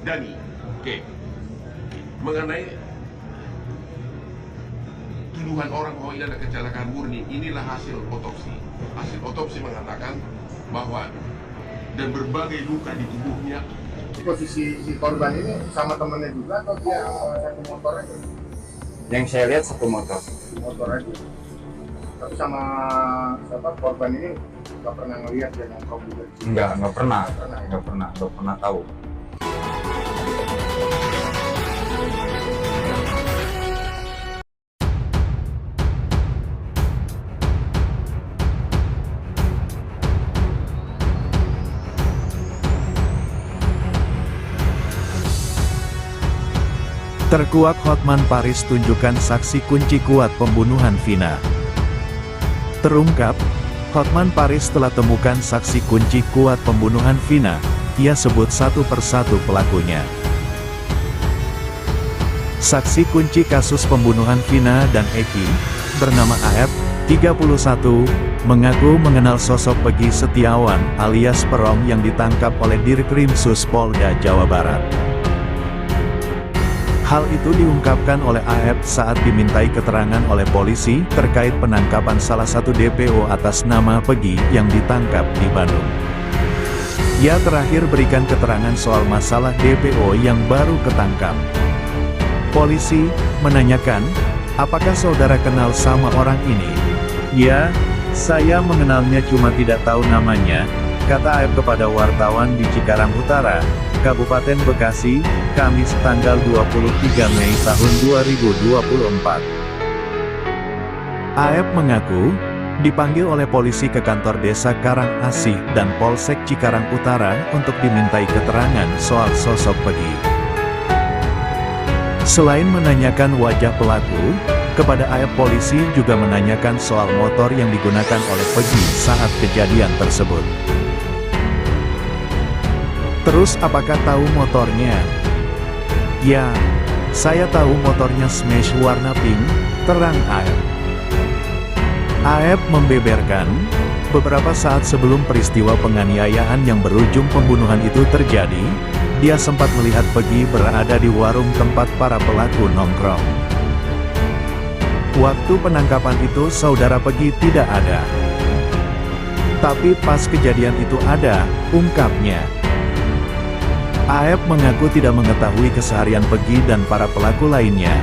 Dani, oke. Mengenai tuduhan orang bahwa ini adalah kecelakaan murni, inilah hasil otopsi. Hasil otopsi mengatakan bahwa dan berbagai luka di tubuhnya. Posisi si korban ini sama temennya juga atau dia satu motor aja? Yang saya lihat satu motor. Motor aja. Tapi sama siapa korban ini nggak pernah ngelihat dia nongkrong juga di sini? Nggak pernah, ya? nggak pernah tahu. Terkuak Hotman Paris tunjukkan saksi kunci kuat pembunuhan Vina. Terungkap, Hotman Paris telah temukan saksi kunci kuat pembunuhan Vina. Ia sebut satu persatu pelakunya. Saksi kunci kasus pembunuhan Vina dan Eki, bernama AF, 31, mengaku mengenal sosok Pegi Setiawan alias Perong yang ditangkap oleh Dirkrimsus Polda Jawa Barat. Hal itu diungkapkan oleh AF saat dimintai keterangan oleh polisi terkait penangkapan salah satu DPO atas nama Pegi yang ditangkap di Bandung. Ia terakhir berikan keterangan soal masalah DPO yang baru ketangkap. Polisi menanyakan, apakah saudara kenal sama orang ini? Ya, saya mengenalnya cuma tidak tahu namanya, kata AF kepada wartawan di Cikarang Utara, Kabupaten Bekasi, Kamis tanggal 23 Mei tahun 2024. AF mengaku, dipanggil oleh polisi ke kantor desa Karangasih dan Polsek Cikarang Utara untuk dimintai keterangan soal sosok Pegi. Selain menanyakan wajah pelaku, kepada AF polisi juga menanyakan soal motor yang digunakan oleh Pegi saat kejadian tersebut. Terus apakah tahu motornya? Ya, saya tahu motornya Smash warna pink, terang AF. AF membeberkan, beberapa saat sebelum peristiwa penganiayaan yang berujung pembunuhan itu terjadi, dia sempat melihat Pegi berada di warung tempat para pelaku nongkrong. Waktu penangkapan itu saudara Pegi tidak ada. Tapi pas kejadian itu ada, ungkapnya. AF mengaku tidak mengetahui keseharian Pegi dan para pelaku lainnya,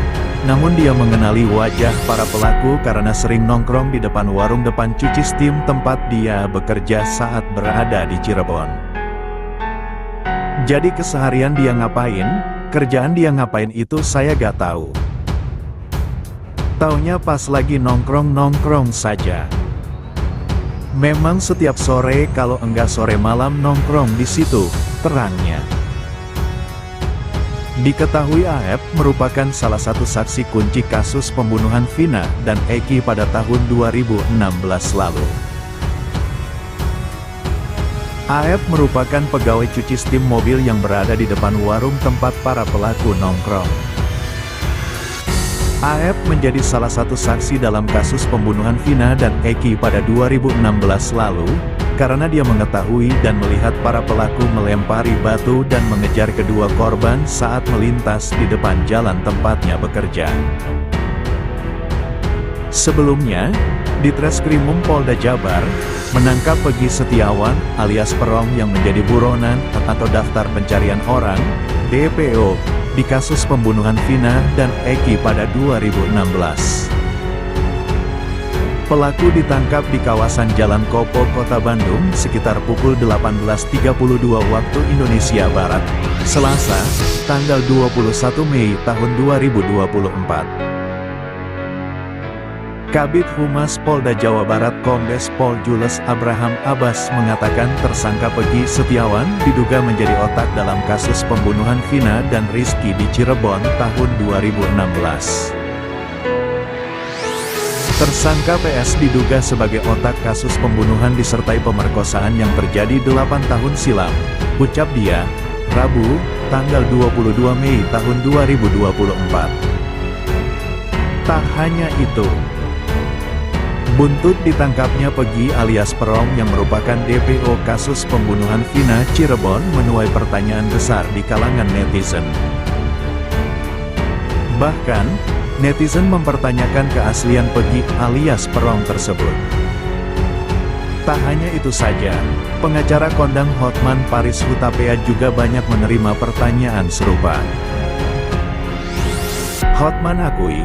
namun dia mengenali wajah para pelaku karena sering nongkrong di depan warung depan cuci steam tempat dia bekerja saat berada di Cirebon. Jadi keseharian dia ngapain, kerjaan dia ngapain itu saya gak tahu. Taunya pas lagi nongkrong-nongkrong saja. Memang setiap sore kalau enggak sore malam nongkrong di situ, terangnya. Diketahui AF merupakan salah satu saksi kunci kasus pembunuhan Vina dan Eki pada tahun 2016 lalu. AF merupakan pegawai cuci steam mobil yang berada di depan warung tempat para pelaku nongkrong. AF menjadi salah satu saksi dalam kasus pembunuhan Vina dan Eki pada 2016 lalu, karena dia mengetahui dan melihat para pelaku melempari batu dan mengejar kedua korban saat melintas di depan jalan tempatnya bekerja. Sebelumnya, Ditreskrimum Polda Jabar menangkap Pegi Setiawan alias Perong yang menjadi buronan atau daftar pencarian orang, DPO, di kasus pembunuhan Vina dan Eki pada 2016. Pelaku ditangkap di kawasan Jalan Kopo, Kota Bandung, sekitar pukul 18.32 waktu Indonesia Barat, Selasa, tanggal 21 Mei tahun 2024. Kabid Humas Polda Jawa Barat Kombes Pol Jules Abraham Abbas mengatakan tersangka Pegi Setiawan diduga menjadi otak dalam kasus pembunuhan Vina dan Rizky di Cirebon tahun 2016. Tersangka PS diduga sebagai otak kasus pembunuhan disertai pemerkosaan yang terjadi 8 tahun silam, ucap dia, Rabu, tanggal 22 Mei tahun 2024. Tak hanya itu, Buntut ditangkapnya Pegi alias Perong yang merupakan DPO kasus pembunuhan Vina Cirebon menuai pertanyaan besar di kalangan netizen. Bahkan, netizen mempertanyakan keaslian Pegi alias Perong tersebut. Tak hanya itu saja, pengacara kondang Hotman Paris Hutapea juga banyak menerima pertanyaan serupa. Hotman akui,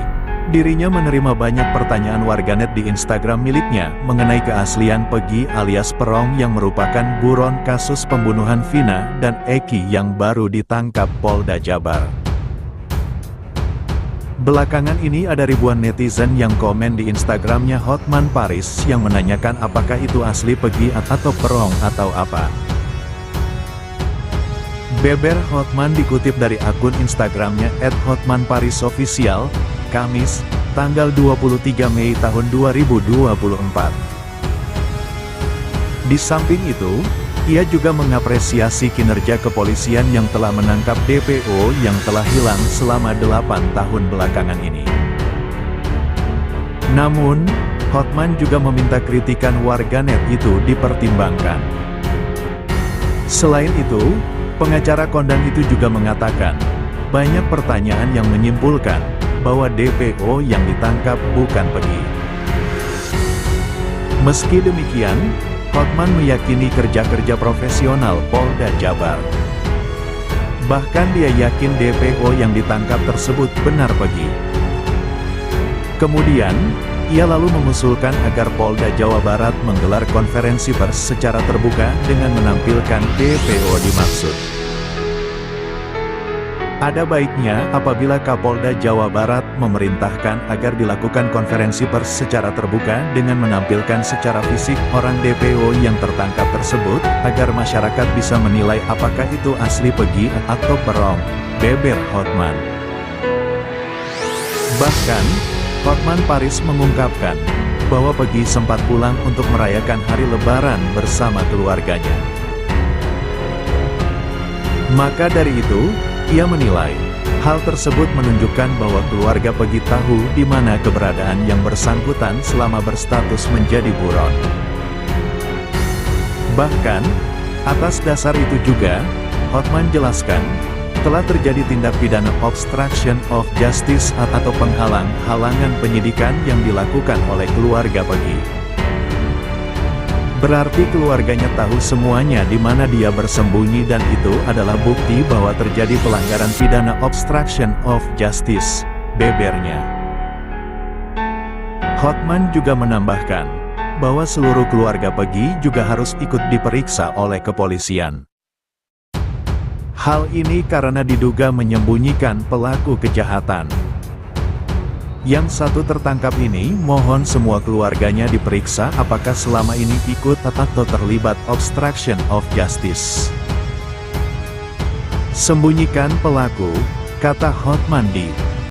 dirinya menerima banyak pertanyaan warganet di Instagram miliknya mengenai keaslian Pegi alias Perong yang merupakan buron kasus pembunuhan Vina dan Eki yang baru ditangkap Polda Jabar. Belakangan ini ada ribuan netizen yang komen di Instagramnya Hotman Paris yang menanyakan apakah itu asli Pegi atau Perong atau apa. Beber Hotman dikutip dari akun Instagramnya @hotmanparisofficial, Kamis, tanggal 23 Mei tahun 2024. Di samping itu, ia juga mengapresiasi kinerja kepolisian yang telah menangkap DPO yang telah hilang selama 8 tahun belakangan ini. Namun, Hotman juga meminta kritikan warganet itu dipertimbangkan. Selain itu, pengacara kondang itu juga mengatakan, banyak pertanyaan yang menyimpulkan bahwa DPO yang ditangkap bukan Pegi. Meski demikian, Hotman meyakini kerja-kerja profesional Polda Jabar. Bahkan dia yakin DPO yang ditangkap tersebut benar Pegi. Kemudian, ia lalu mengusulkan agar Polda Jawa Barat menggelar konferensi pers secara terbuka dengan menampilkan DPO dimaksud. Ada baiknya apabila Kapolda Jawa Barat memerintahkan agar dilakukan konferensi pers secara terbuka dengan menampilkan secara fisik orang DPO yang tertangkap tersebut, agar masyarakat bisa menilai apakah itu asli Pegi atau Perong, beber Hotman. Bahkan, Hotman Paris mengungkapkan bahwa Pegi sempat pulang untuk merayakan hari Lebaran bersama keluarganya. Maka dari itu, ia menilai, hal tersebut menunjukkan bahwa keluarga Pegi tahu di mana keberadaan yang bersangkutan selama berstatus menjadi buron. Bahkan, atas dasar itu juga, Hotman jelaskan, telah terjadi tindak pidana obstruction of justice atau penghalang-halangan penyidikan yang dilakukan oleh keluarga Pegi. Berarti keluarganya tahu semuanya di mana dia bersembunyi dan itu adalah bukti bahwa terjadi pelanggaran pidana obstruction of justice, bebernya. Hotman juga menambahkan, bahwa seluruh keluarga Pegi juga harus ikut diperiksa oleh kepolisian. Hal ini karena diduga menyembunyikan pelaku kejahatan. Yang satu tertangkap ini mohon semua keluarganya diperiksa apakah selama ini ikut atau terlibat obstruction of justice. Sembunyikan pelaku, kata Hotman di